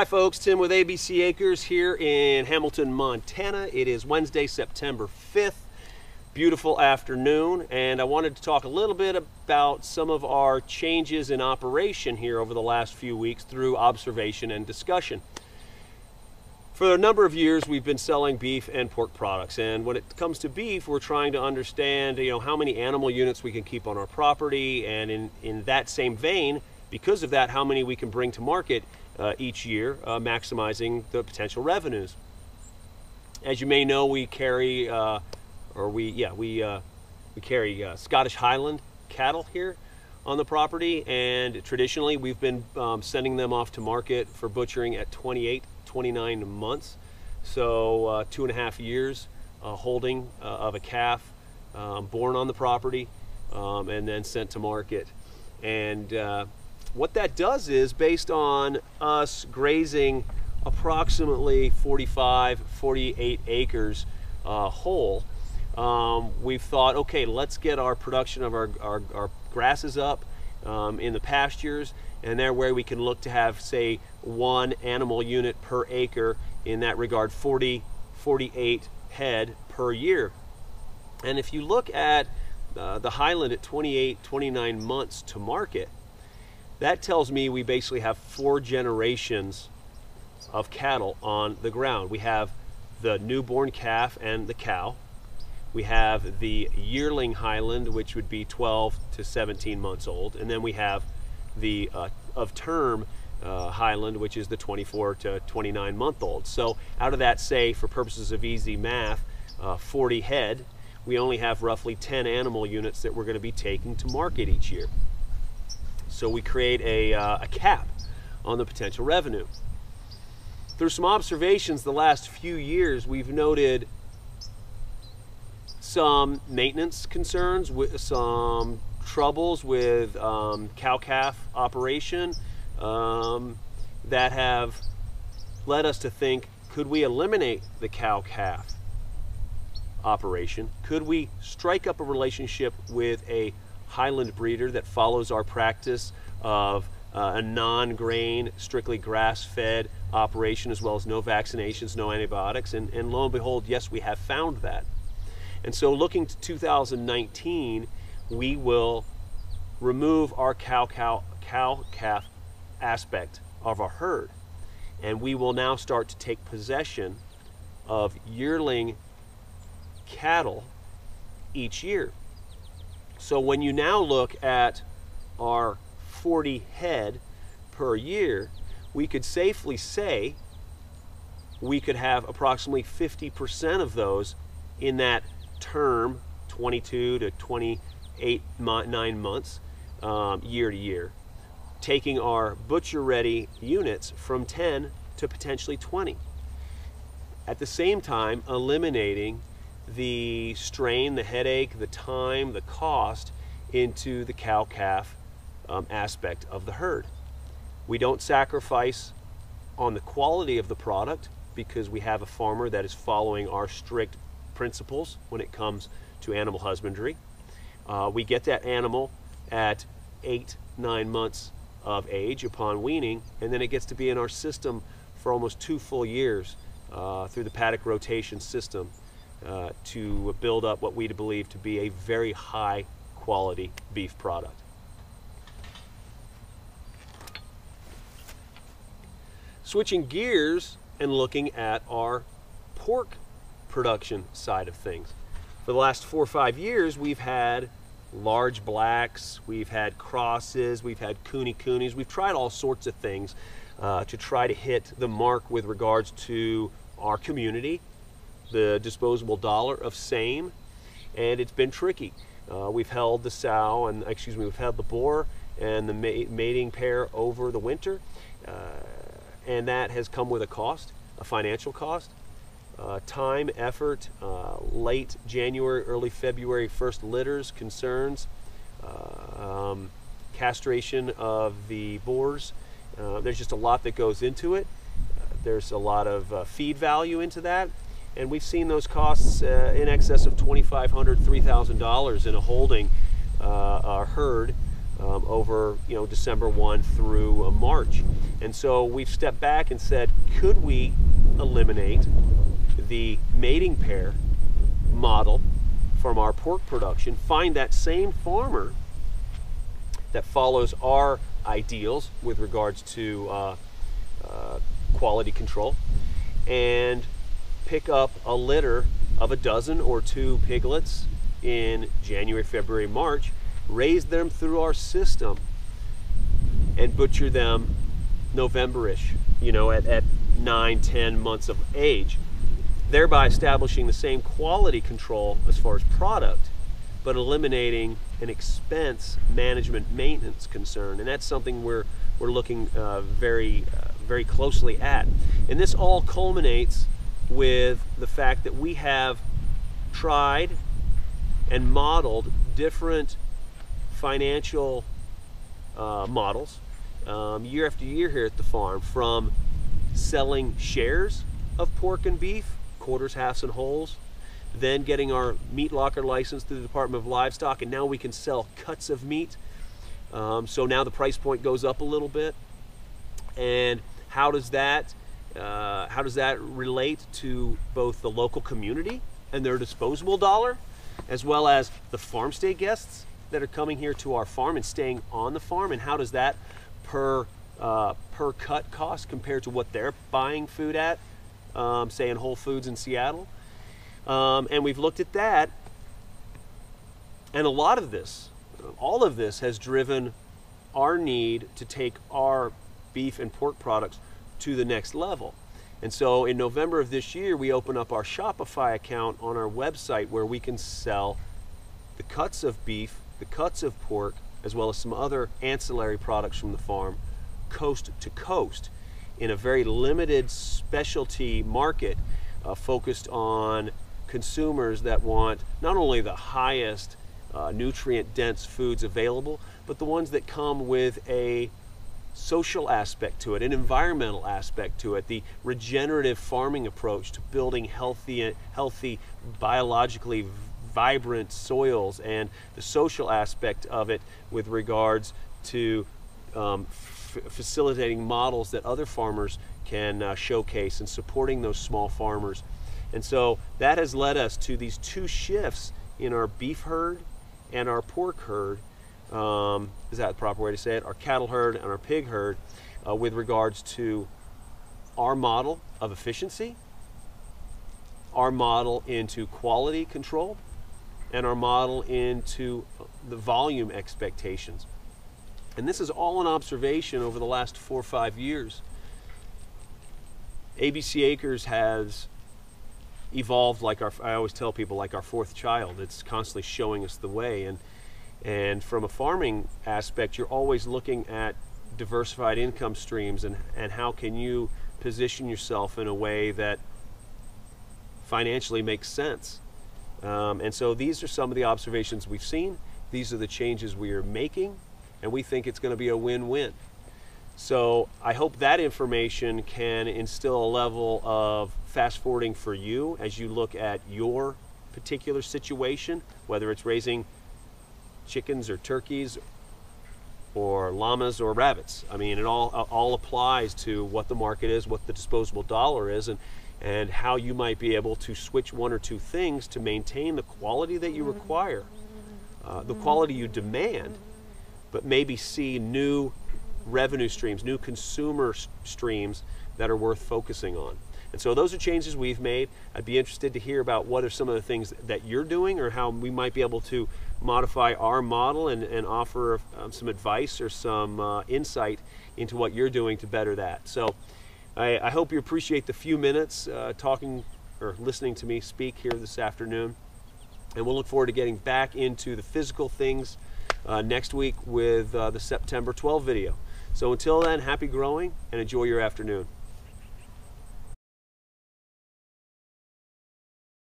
Hi folks, Tim with ABC Acres here in Hamilton, Montana. It is Wednesday, September 5th. Beautiful afternoon, and I wanted to talk a little bit about some of our changes in operation here over the last few weeks through observation and discussion. For a number of years we've been selling beef and pork products, and when it comes to beef we're trying to understand how many animal units we can keep on our property, and in that same vein, because of that, how many we can bring to market each year, maximizing the potential revenues. As you may know, we carry carry Scottish Highland cattle here on the property, and traditionally we've been sending them off to market for butchering at 29 months, so 2.5 years holding of a calf born on the property and then sent to market. And what that does is, based on us grazing approximately 48 acres whole, we've thought, okay, let's get our production of our grasses up in the pastures, and there where we can look to have, say, 1 animal unit per acre, in that regard 48 head per year. And if you look at the Highland at 29 months to market, that tells me we basically have 4 generations of cattle on the ground. We have the newborn calf and the cow. We have the yearling Highland, which would be 12 to 17 months old. And then we have the of term Highland, which is the 24 to 29 month old. So out of that, say, for purposes of easy math, 40 head, we only have roughly 10 animal units that we're going to be taking to market each year. So we create a cap on the potential revenue. Through some observations the last few years, we've noted some maintenance concerns, with some troubles with cow-calf operation that have led us to think, could we eliminate the cow-calf operation? Could we strike up a relationship with a Highland breeder that follows our practice of a non-grain, strictly grass-fed operation, as well as no vaccinations, no antibiotics? And lo and behold, yes, we have found that. And so looking to 2019, we will remove our cow-calf aspect of our herd, and we will now start to take possession of yearling cattle each year. So when you now look at our 40 head per year, we could safely say we could have approximately 50% of those in that term, 22 to 9 months, year to year, taking our butcher ready units from 10 to potentially 20. At the same time, eliminating the strain, the headache, the time, the cost into the cow-calf aspect of the herd. We don't sacrifice on the quality of the product, because we have a farmer that is following our strict principles when it comes to animal husbandry. We get that animal at 8-9 months of age upon weaning, and then it gets to be in our system for almost 2 full years through the paddock rotation system to build up what we believe to be a very high quality beef product. Switching gears and looking at our pork production side of things. For the last 4 or 5 years, we've had large blacks, we've had crosses, we've had coonies, we've tried all sorts of things to try to hit the mark with regards to our community, the disposable dollar of same, and it's been tricky. We've held the sow, and we've held the boar and the mating pair over the winter, and that has come with a cost, a financial cost. Time, effort, late January, early February first litters, concerns, castration of the boars. There's just a lot that goes into it. There's a lot of feed value into that, and we've seen those costs in excess of $2,500, $3,000 in a holding our herd over December 1 through March. And so we've stepped back and said, could we eliminate the mating pair model from our pork production, find that same farmer that follows our ideals with regards to quality control, and pick up a litter of a dozen or two piglets in January, February, March, raise them through our system, and butcher them November-ish, at 9, 10 months of age, thereby establishing the same quality control as far as product, but eliminating an expense management maintenance concern. And that's something we're looking very closely at. And this all culminates with the fact that we have tried and modeled different financial models year after year here at the farm, from selling shares of pork and beef, quarters, halves, and wholes, then getting our meat locker license through the Department of Livestock, and now we can sell cuts of meat. So now the price point goes up a little bit. And how does that relate to both the local community and their disposable dollar, as well as the farmstead guests that are coming here to our farm and staying on the farm, and how does that per cut cost compare to what they're buying food at, say in Whole Foods in Seattle? And we've looked at that, and a lot of this, all of this has driven our need to take our beef and pork products to the next level. And so in November of this year, we open up our Shopify account on our website, where we can sell the cuts of beef, the cuts of pork, as well as some other ancillary products from the farm, coast to coast, in a very limited specialty market focused on consumers that want not only the highest nutrient-dense foods available, but the ones that come with a social aspect to it, an environmental aspect to it, the regenerative farming approach to building healthy, biologically vibrant soils, and the social aspect of it with regards to facilitating models that other farmers can showcase, and supporting those small farmers. And so that has led us to these two shifts in our beef herd and our pork herd. Is that the proper way to say it? Our cattle herd and our pig herd, with regards to our model of efficiency, our model into quality control, and our model into the volume expectations. And this is all an observation over the last 4 or 5 years. ABC Acres has evolved like I always tell people, like our fourth child. It's constantly showing us the way. And from a farming aspect, you're always looking at diversified income streams, and how can you position yourself in a way that financially makes sense. And so these are some of the observations we've seen. These are the changes we are making, and we think it's going to be a win-win. So I hope that information can instill a level of fast-forwarding for you as you look at your particular situation, whether it's raising chickens or turkeys or llamas or rabbits. I mean, it all applies to what the market is, what the disposable dollar is, and how you might be able to switch one or two things to maintain the quality that you require, the quality you demand, but maybe see new revenue streams, new consumer streams that are worth focusing on. And so those are changes we've made. I'd be interested to hear about what are some of the things that you're doing, or how we might be able to modify our model and offer some advice or some insight into what you're doing to better that. So I hope you appreciate the few minutes talking or listening to me speak here this afternoon. And we'll look forward to getting back into the physical things next week with the September 12 video. So until then, happy growing and enjoy your afternoon.